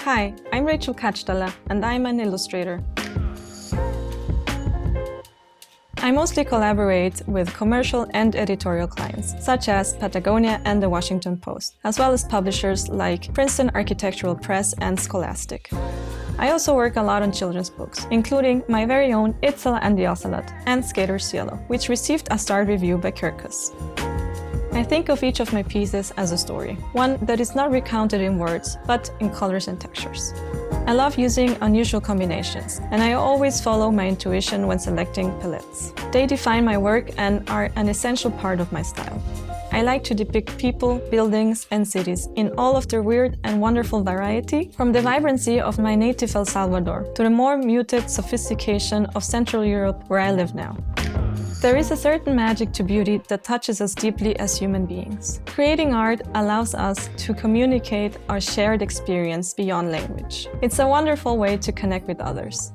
Hi, I'm Rachel Katstala and I'm an illustrator. I mostly collaborate with commercial and editorial clients, such as Patagonia and The Washington Post, as well as publishers like Princeton Architectural Press and Scholastic. I also work a lot on children's books, including my very own Itzala and the Ocelot and Skater's Yellow, which received a starred review by Kirkus. I think of each of my pieces as a story, one that is not recounted in words, but in colors and textures. I love using unusual combinations, and I always follow my intuition when selecting palettes. They define my work and are an essential part of my style. I like to depict people, buildings, and cities in all of their weird and wonderful variety, from the vibrancy of my native El Salvador to the more muted sophistication of Central Europe, where I live now. There is a certain magic to beauty that touches us deeply as human beings. Creating art allows us to communicate our shared experience beyond language. It's a wonderful way to connect with others.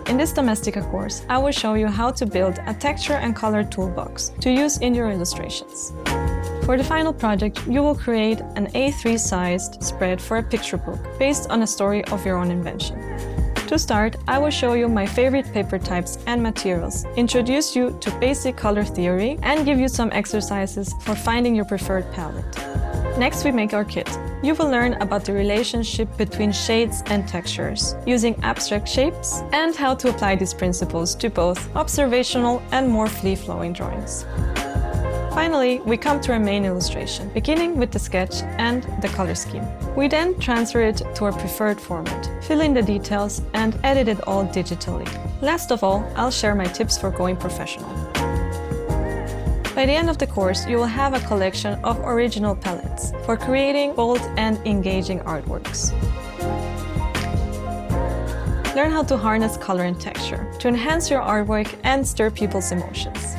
In this Domestika course, I will show you how to build a texture and color toolbox to use in your illustrations. For the final project, you will create an A3-sized spread for a picture book based on a story of your own invention. To start, I will show you my favorite paper types and materials, introduce you to basic color theory, and give you some exercises for finding your preferred palette. Next, we make our kit. You will learn about the relationship between shades and textures, using abstract shapes, and how to apply these principles to both observational and more free-flowing drawings. Finally, we come to our main illustration, beginning with the sketch and the color scheme. We then transfer it to our preferred format, fill in the details, and edit it all digitally. Last of all, I'll share my tips for going professional. By the end of the course, you will have a collection of original palettes for creating bold and engaging artworks. Learn how to harness color and texture to enhance your artwork and stir people's emotions.